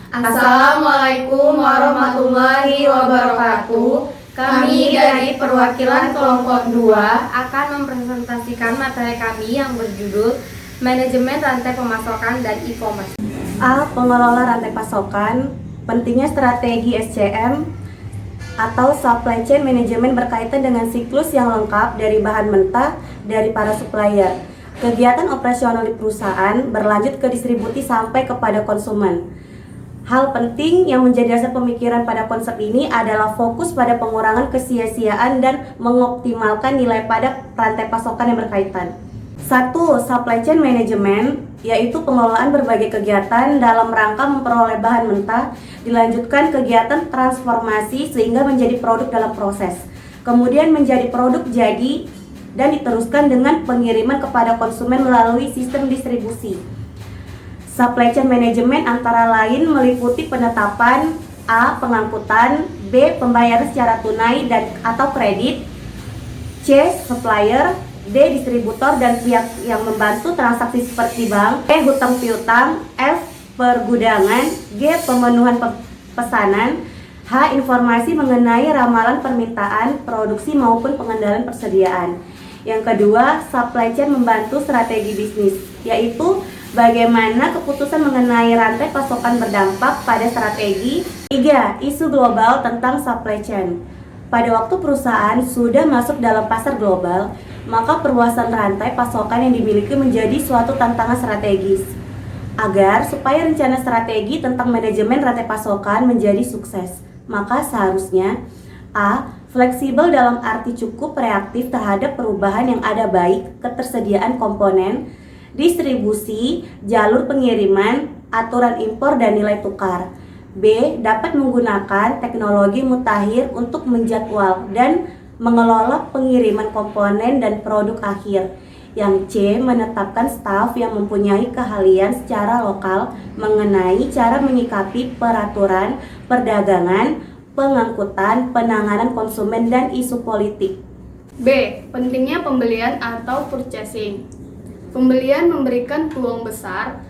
Assalamualaikum warahmatullahi wabarakatuh. Kami dari perwakilan kelompok 2 akan mempresentasikan materi kami yang berjudul Manajemen Rantai Pemasaran dan E-commerce. A. Pengelola rantai pasokan. Pentingnya strategi SCM atau Supply Chain Management berkaitan dengan siklus yang lengkap dari bahan mentah dari para supplier. Kegiatan operasional di perusahaan berlanjut ke distribusi sampai kepada konsumen. Hal penting yang menjadi dasar pemikiran pada konsep ini adalah fokus pada pengurangan kesia-siaan dan mengoptimalkan nilai pada rantai pasokan yang berkaitan. 1. Supply Chain Management, yaitu pengelolaan berbagai kegiatan dalam rangka memperoleh bahan mentah, dilanjutkan kegiatan transformasi sehingga menjadi produk dalam proses, kemudian menjadi produk jadi, dan diteruskan dengan pengiriman kepada konsumen melalui sistem distribusi. Supply Chain Management antara lain meliputi penetapan A. Pengangkutan, B. Pembayaran secara tunai dan atau kredit, C. Supplier, D. Distributor dan pihak yang membantu transaksi seperti bank, E. Hutang piutang, F. Pergudangan, G. Pemenuhan pesanan, H. Informasi mengenai ramalan permintaan, produksi maupun pengendalian persediaan. Yang kedua, supply chain membantu strategi bisnis, yaitu bagaimana keputusan mengenai rantai pasokan berdampak pada strategi. 3. Isu global tentang supply chain. Pada waktu perusahaan sudah masuk dalam pasar global, maka perluasan rantai pasokan yang dimiliki menjadi suatu tantangan strategis. Agar supaya rencana strategi tentang manajemen rantai pasokan menjadi sukses, maka seharusnya A. Fleksibel dalam arti cukup reaktif terhadap perubahan yang ada, baik ketersediaan komponen, distribusi, jalur pengiriman, aturan impor dan nilai tukar. B. Dapat menggunakan teknologi mutakhir untuk menjadwal dan mengelola pengiriman komponen dan produk akhir. Yang C. Menetapkan staf yang mempunyai keahlian secara lokal mengenai cara menyikapi peraturan perdagangan, pengangkutan, penanganan konsumen, dan isu politik. B. Pentingnya pembelian atau purchasing. Pembelian memberikan peluang besar,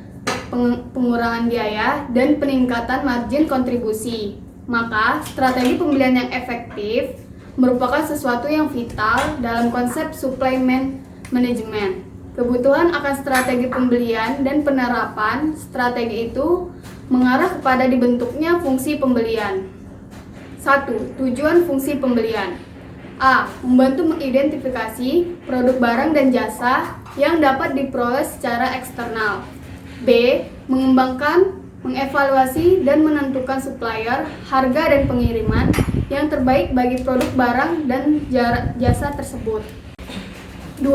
pengurangan biaya, dan peningkatan margin kontribusi. Maka, strategi pembelian yang efektif merupakan sesuatu yang vital dalam konsep supply management. Kebutuhan akan strategi pembelian dan penerapan strategi itu mengarah kepada dibentuknya fungsi pembelian. 1. Tujuan fungsi pembelian. A. Membantu mengidentifikasi produk barang dan jasa yang dapat diperoleh secara eksternal. B. Mengembangkan, mengevaluasi, dan menentukan supplier, harga, dan pengiriman yang terbaik bagi produk barang dan jasa tersebut. 2.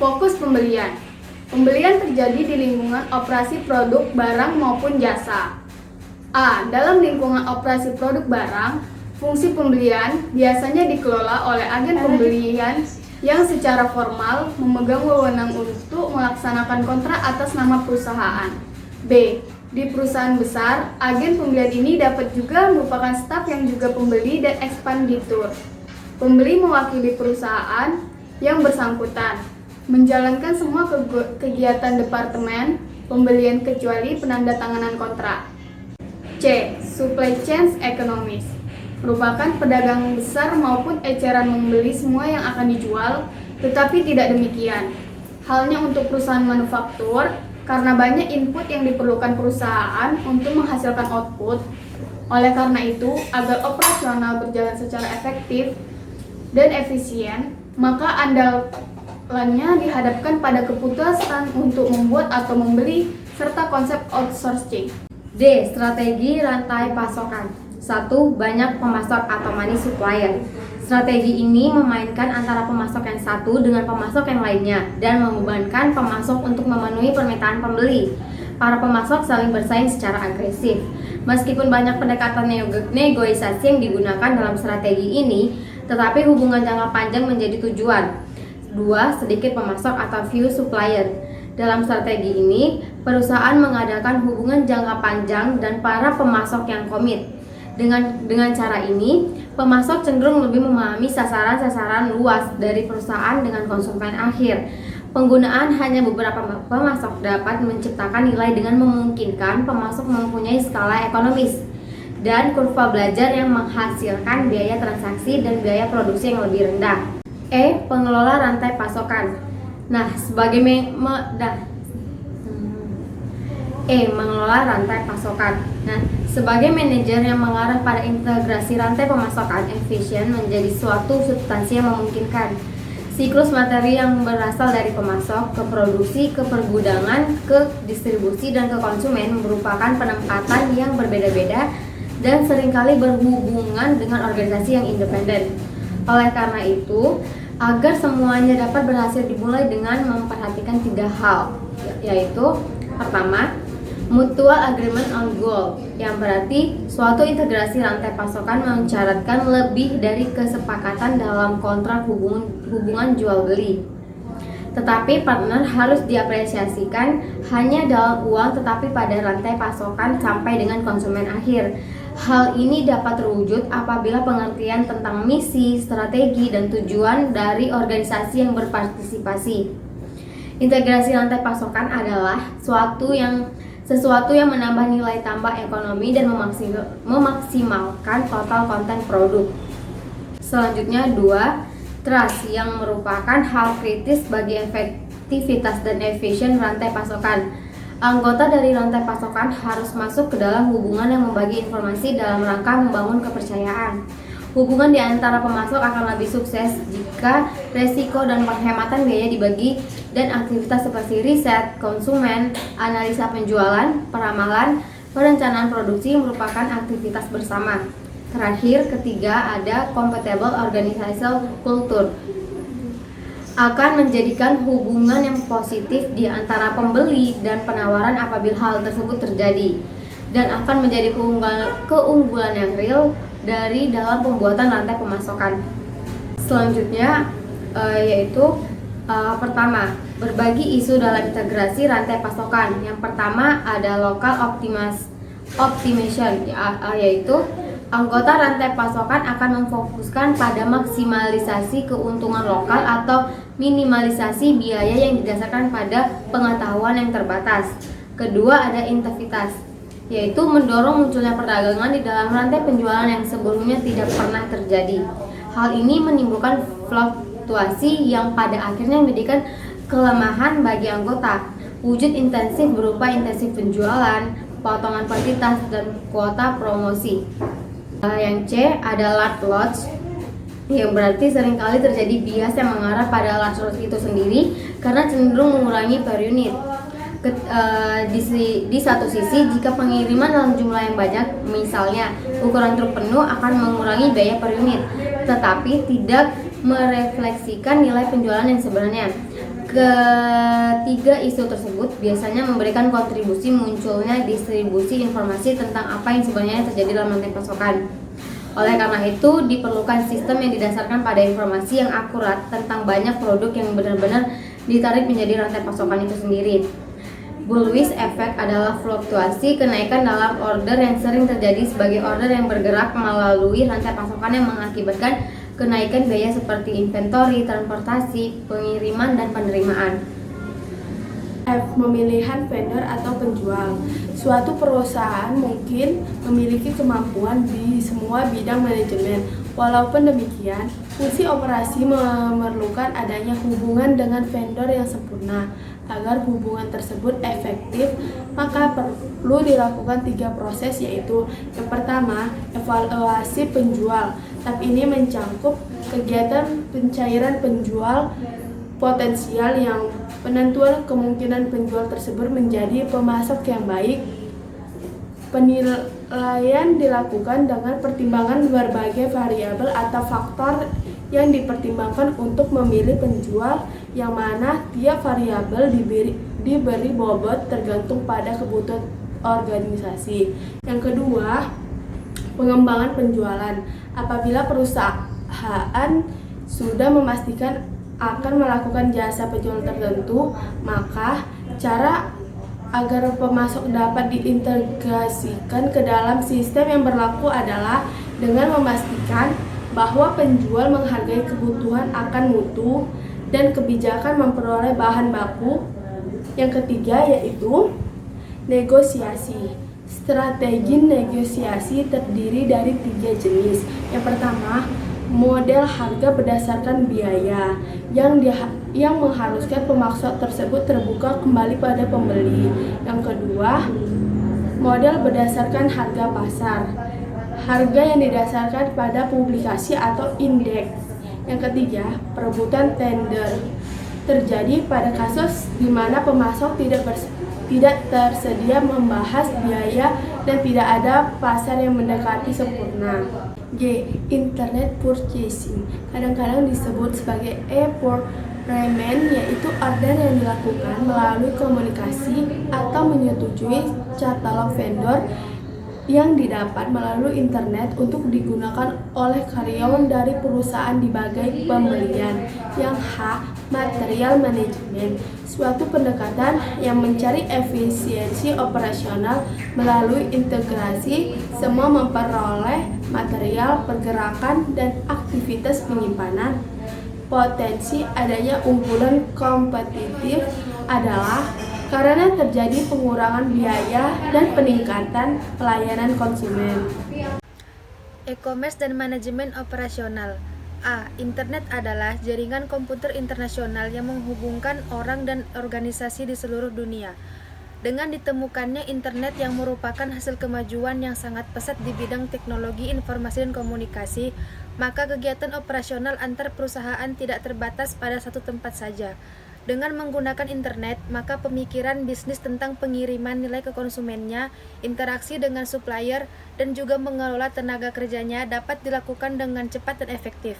Fokus pembelian. Pembelian terjadi di lingkungan operasi produk barang maupun jasa. A. Dalam lingkungan operasi produk barang, fungsi pembelian biasanya dikelola oleh agen pembelian yang secara formal memegang wewenang untuk melaksanakan kontrak atas nama perusahaan. B. Di perusahaan besar, agen pembelian ini dapat juga merupakan staf yang juga pembeli dan ekspanditur. Pembeli mewakili perusahaan yang bersangkutan, menjalankan semua kegiatan departemen pembelian kecuali penandatanganan kontrak. C. Supply chain economics. Merupakan pedagang besar maupun eceran membeli semua yang akan dijual, tetapi tidak demikian halnya untuk perusahaan manufaktur, karena banyak input yang diperlukan perusahaan untuk menghasilkan output. Oleh karena itu, agar operasional berjalan secara efektif dan efisien, maka andalannya dihadapkan pada keputusan untuk membuat atau membeli serta konsep outsourcing. D. Strategi rantai pasokan. 1. Banyak pemasok atau money supplier. Strategi ini memainkan antara pemasok yang satu dengan pemasok yang lainnya dan membebankan pemasok untuk memenuhi permintaan pembeli. Para pemasok saling bersaing secara agresif. Meskipun banyak pendekatan negosiasi yang digunakan dalam strategi ini, tetapi hubungan jangka panjang menjadi tujuan. 2. Sedikit pemasok atau few supplier. Dalam strategi ini, perusahaan mengadakan hubungan jangka panjang dan para pemasok yang komit. Dengan cara ini, pemasok cenderung lebih memahami sasaran-sasaran luas dari perusahaan dengan konsumen akhir. Penggunaan hanya beberapa pemasok dapat menciptakan nilai dengan memungkinkan pemasok mempunyai skala ekonomis dan kurva belajar yang menghasilkan biaya transaksi dan biaya produksi yang lebih rendah. Pengelola rantai pasokan. Mengelola rantai pasokan. Sebagai manajer yang mengarah pada integrasi rantai pemasokan efisien menjadi suatu substansi yang memungkinkan. Siklus materi yang berasal dari pemasok, ke produksi, ke pergudangan, ke distribusi, dan ke konsumen merupakan penempatan yang berbeda-beda dan seringkali berhubungan dengan organisasi yang independen. Oleh karena itu, agar semuanya dapat berhasil dimulai dengan memperhatikan 3 hal, yaitu pertama, mutual agreement on goal, yang berarti suatu integrasi rantai pasokan mencaratkan lebih dari kesepakatan dalam kontrak hubungan jual beli. Tetapi partner harus diapresiasikan hanya dalam uang tetapi pada rantai pasokan sampai dengan konsumen akhir. Hal ini dapat terwujud apabila pengertian tentang misi, strategi, dan tujuan dari organisasi yang berpartisipasi. Integrasi rantai pasokan adalah sesuatu yang menambah nilai tambah ekonomi dan memaksimalkan total konten produk. Selanjutnya 2, trust, yang merupakan hal kritis bagi efektivitas dan efisien rantai pasokan. Anggota dari rantai pasokan harus masuk ke dalam hubungan yang membagi informasi dalam rangka membangun kepercayaan. Hubungan di antara pemasok akan lebih sukses jika resiko dan penghematan biaya dibagi dan aktivitas seperti riset, konsumen, analisa penjualan, peramalan, perencanaan produksi merupakan aktivitas bersama. Terakhir, ketiga, ada compatible organizational culture. Akan menjadikan hubungan yang positif di antara pembeli dan penawaran apabila hal tersebut terjadi, dan akan menjadi keunggulan yang real dari dalam pembuatan rantai pemasokan. Selanjutnya yaitu pertama, berbagi isu dalam integrasi rantai pasokan. Yang pertama ada local optimization, yaitu anggota rantai pasokan akan memfokuskan pada maksimalisasi keuntungan lokal atau minimalisasi biaya yang didasarkan pada pengetahuan yang terbatas. Kedua ada integritas, yaitu mendorong munculnya perdagangan di dalam rantai penjualan yang sebelumnya tidak pernah terjadi. Hal ini menimbulkan fluktuasi yang pada akhirnya menjadikan kelemahan bagi anggota. Wujud intensif berupa intensif penjualan, potongan kuantitas, dan kuota promosi. Yang C ada large lots, yang berarti seringkali terjadi bias yang mengarah pada large lots itu sendiri karena cenderung mengurangi per unit. Di satu sisi, jika pengiriman dalam jumlah yang banyak, misalnya ukuran truk penuh, akan mengurangi biaya per unit, tetapi tidak merefleksikan nilai penjualan yang sebenarnya. Ketiga isu tersebut biasanya memberikan kontribusi munculnya distribusi informasi tentang apa yang sebenarnya terjadi dalam rantai pasokan. Oleh karena itu, diperlukan sistem yang didasarkan pada informasi yang akurat tentang banyak produk yang benar-benar ditarik menjadi rantai pasokan itu sendiri. Bullwhip effect adalah fluktuasi kenaikan dalam order yang sering terjadi sebagai order yang bergerak melalui rantai pasokan yang mengakibatkan kenaikan biaya seperti inventory, transportasi, pengiriman, dan penerimaan. Pemilihan vendor atau penjual. Suatu perusahaan mungkin memiliki kemampuan di semua bidang manajemen. Walaupun demikian, fungsi operasi memerlukan adanya hubungan dengan vendor yang sempurna. Agar hubungan tersebut efektif, maka perlu dilakukan 3 proses, yaitu yang pertama, evaluasi penjual. Tahap ini mencakup kegiatan pencairan penjual potensial yang penentuan kemungkinan penjual tersebut menjadi pemasok yang baik. Penilaian dilakukan dengan pertimbangan berbagai variabel atau faktor yang dipertimbangkan untuk memilih penjual, yang mana tiap variabel diberi bobot tergantung pada kebutuhan organisasi. Yang kedua, pengembangan penjualan. Apabila perusahaan sudah memastikan akan melakukan jasa penjualan tertentu, maka cara agar pemasok dapat diintegrasikan ke dalam sistem yang berlaku adalah dengan memastikan bahwa penjual menghargai kebutuhan akan mutu dan kebijakan memperoleh bahan baku. Yang ketiga yaitu negosiasi. Strategi negosiasi terdiri dari 3 jenis. Yang pertama, model harga berdasarkan biaya yang mengharuskan pemasok tersebut terbuka kembali pada pembeli. Yang kedua, model berdasarkan harga pasar. Harga yang didasarkan pada publikasi atau indeks. Yang ketiga, perebutan tender. Terjadi pada kasus di mana pemasok tidak tersedia membahas biaya dan tidak ada pasar yang mendekati sempurna. G. Internet purchasing. Kadang-kadang disebut sebagai e-procurement, yaitu order yang dilakukan melalui komunikasi atau menyetujui katalog vendor yang didapat melalui internet untuk digunakan oleh karyawan dari perusahaan di bagai pembelian. Yang H. Material management, suatu pendekatan yang mencari efisiensi operasional melalui integrasi semua memperoleh material, pergerakan, dan aktivitas penyimpanan. Potensi adanya unggulan kompetitif adalah karena terjadi pengurangan biaya dan peningkatan pelayanan konsumen. E-commerce dan manajemen operasional. A. Internet adalah jaringan komputer internasional yang menghubungkan orang dan organisasi di seluruh dunia. Dengan ditemukannya internet yang merupakan hasil kemajuan yang sangat pesat di bidang teknologi informasi dan komunikasi, maka kegiatan operasional antar perusahaan tidak terbatas pada satu tempat saja. Dengan menggunakan internet, maka pemikiran bisnis tentang pengiriman nilai ke konsumennya, interaksi dengan supplier, dan juga mengelola tenaga kerjanya dapat dilakukan dengan cepat dan efektif.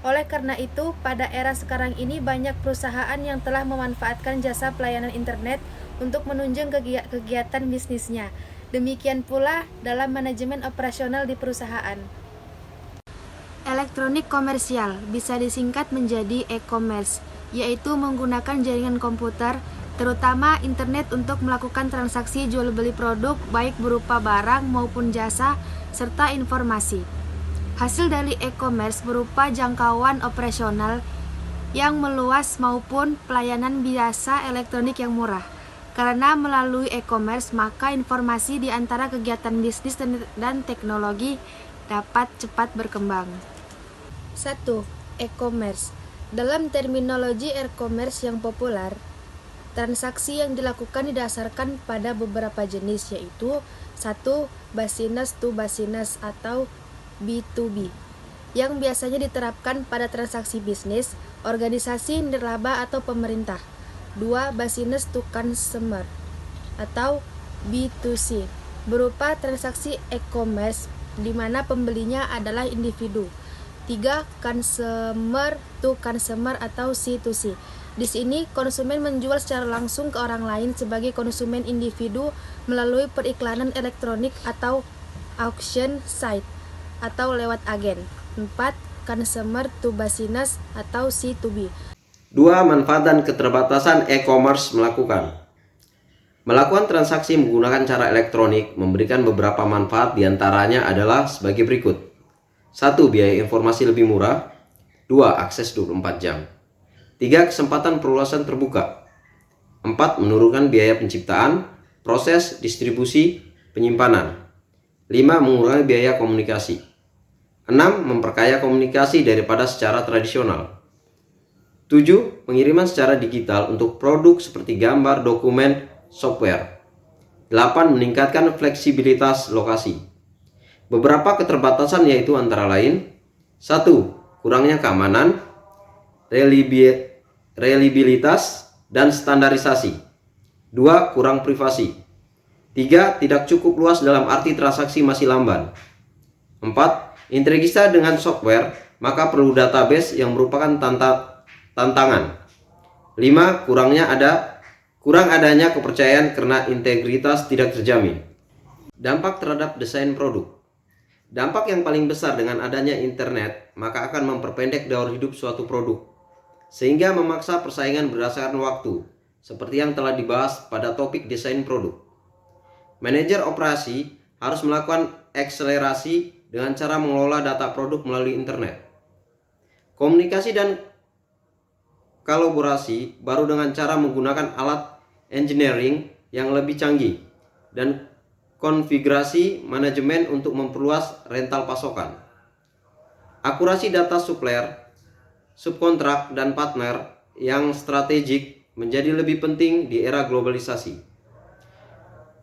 Oleh karena itu, pada era sekarang ini banyak perusahaan yang telah memanfaatkan jasa pelayanan internet untuk menunjang kegiatan bisnisnya. Demikian pula dalam manajemen operasional di perusahaan. Elektronik komersial bisa disingkat menjadi e-commerce, yaitu menggunakan jaringan komputer, terutama internet untuk melakukan transaksi jual beli produk baik berupa barang maupun jasa, serta informasi. Hasil dari e-commerce berupa jangkauan operasional yang meluas maupun pelayanan biasa elektronik yang murah. Karena melalui e-commerce, maka informasi di antara kegiatan bisnis dan teknologi dapat cepat berkembang. 1. E-commerce. Dalam terminologi e-commerce yang populer, transaksi yang dilakukan didasarkan pada beberapa jenis, yaitu 1. Business to business atau B2B, yang biasanya diterapkan pada transaksi bisnis, organisasi nirlaba atau pemerintah. 2. Business to consumer atau B2C, berupa transaksi e-commerce di mana pembelinya adalah individu. 3. Consumer to consumer atau C2C. Di sini konsumen menjual secara langsung ke orang lain sebagai konsumen individu melalui periklanan elektronik atau auction site atau lewat agen. 4. Consumer to business atau C2B. 2. Manfaat dan keterbatasan e-commerce melakukan transaksi menggunakan cara elektronik memberikan beberapa manfaat, diantaranya adalah sebagai berikut. 1. Biaya informasi lebih murah. 2. Akses 24 jam. 3. Kesempatan perluasan terbuka. 4. Menurunkan biaya penciptaan, proses, distribusi, penyimpanan. 5. Mengurangi biaya komunikasi. 6. Memperkaya komunikasi daripada secara tradisional. 7. Pengiriman secara digital untuk produk seperti gambar, dokumen, software. 8. Meningkatkan fleksibilitas lokasi. Beberapa keterbatasan yaitu antara lain: 1. Kurangnya keamanan, reliabilitas, dan standarisasi. 2. Kurang privasi. 3. Tidak cukup luas dalam arti transaksi masih lamban. 4. Integrasi dengan software, maka perlu database yang merupakan tantangan. 5. Kurang adanya kepercayaan karena integritas tidak terjamin. Dampak terhadap desain produk. Dampak yang paling besar dengan adanya internet, maka akan memperpendek daur hidup suatu produk, sehingga memaksa persaingan berdasarkan waktu, seperti yang telah dibahas pada topik desain produk. Manajer operasi harus melakukan akselerasi dengan cara mengelola data produk melalui internet. Komunikasi dan berkolaborasi baru dengan cara menggunakan alat engineering yang lebih canggih dan konfigurasi manajemen untuk memperluas rental pasokan. Akurasi data supplier, subkontrak, dan partner yang strategik menjadi lebih penting di era globalisasi.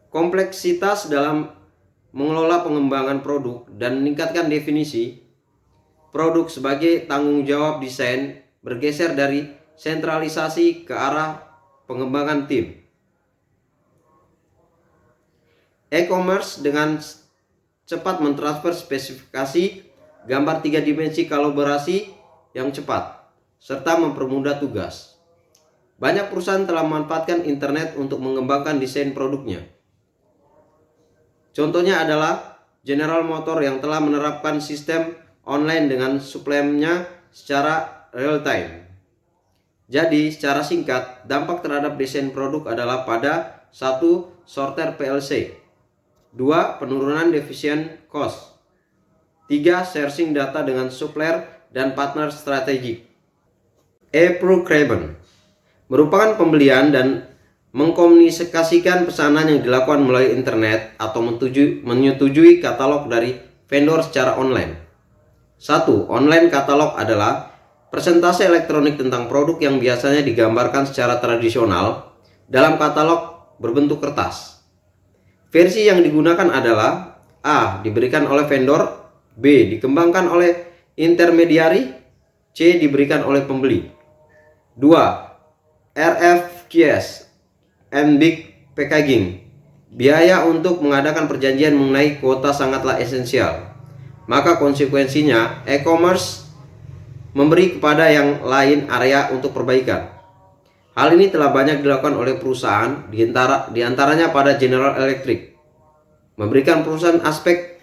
Kompleksitas dalam mengelola pengembangan produk dan meningkatkan definisi produk sebagai tanggung jawab desain bergeser dari sentralisasi ke arah pengembangan tim. E-commerce dengan cepat mentransfer spesifikasi gambar 3 dimensi kolaborasi yang cepat, serta mempermudah tugas. Banyak perusahaan telah memanfaatkan internet untuk mengembangkan desain produknya. Contohnya adalah General Motor yang telah menerapkan sistem online dengan suplemennya secara real time. Jadi, secara singkat, dampak terhadap desain produk adalah pada 1. Sorter PLC, 2. Penurunan deficient cost, 3. Sourcing data dengan supplier dan partner strategik. E-procurement merupakan pembelian dan mengkomunikasikan pesanan yang dilakukan melalui internet atau menyetujui katalog dari vendor secara online. 1. Online katalog adalah presentasi elektronik tentang produk yang biasanya digambarkan secara tradisional dalam katalog berbentuk kertas. Versi yang digunakan adalah A. Diberikan oleh vendor, B. Dikembangkan oleh intermediari, C. Diberikan oleh pembeli. 2. RFQS and Big Packaging. Biaya untuk mengadakan perjanjian mengenai kuota sangatlah esensial. Maka konsekuensinya e-commerce memberi kepada yang lain area untuk perbaikan. Hal ini telah banyak dilakukan oleh perusahaan, diantaranya pada General Electric, memberikan perusahaan aspek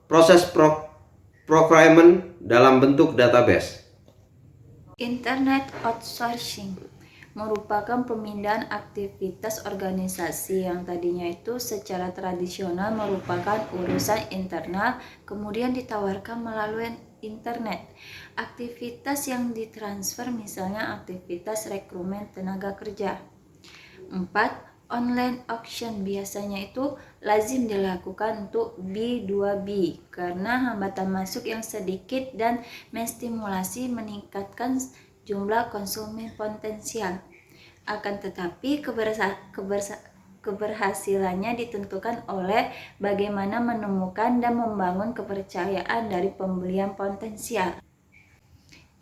proses procurement dalam bentuk database. Internet outsourcing merupakan pemindahan aktivitas organisasi yang tadinya itu secara tradisional merupakan urusan internal, kemudian ditawarkan melalui internet. Aktivitas yang ditransfer misalnya aktivitas rekrutmen tenaga kerja. 4. Online auction biasanya itu lazim dilakukan untuk B2B karena hambatan masuk yang sedikit dan menstimulasi meningkatkan jumlah konsumen potensial. Akan tetapi keberhasilannya ditentukan oleh bagaimana menemukan dan membangun kepercayaan dari pembelian potensial.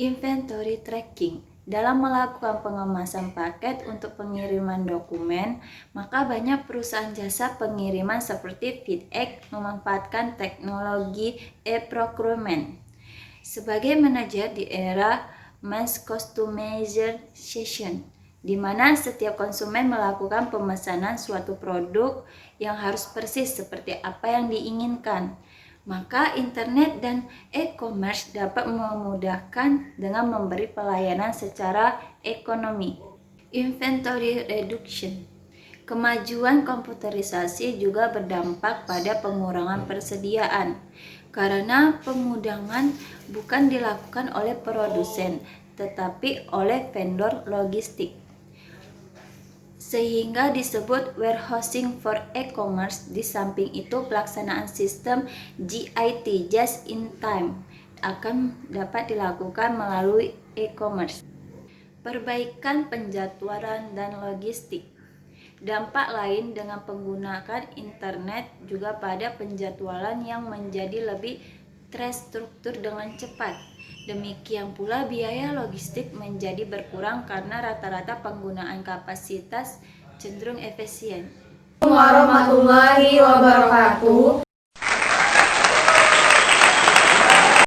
Inventory tracking. Dalam melakukan pengemasan paket untuk pengiriman dokumen, maka banyak perusahaan jasa pengiriman seperti FedEx memanfaatkan teknologi e-procurement. Sebagai manajer di era mass customization, di mana setiap konsumen melakukan pemesanan suatu produk yang harus persis seperti apa yang diinginkan, maka internet dan e-commerce dapat memudahkan dengan memberi pelayanan secara ekonomi. Inventory reduction. Kemajuan komputerisasi juga berdampak pada pengurangan persediaan, karena pemudahan bukan dilakukan oleh produsen, tetapi oleh vendor logistik. Sehingga disebut warehousing for e-commerce. Di samping itu, pelaksanaan sistem JIT, just in time, akan dapat dilakukan melalui e-commerce. Perbaikan penjadwalan dan logistik. Dampak lain dengan menggunakan internet juga pada penjadwalan yang menjadi lebih terstruktur dengan cepat. Demikian pula biaya logistik menjadi berkurang karena rata-rata penggunaan kapasitas cenderung efisien. Warahmatullahi wabarakatuh.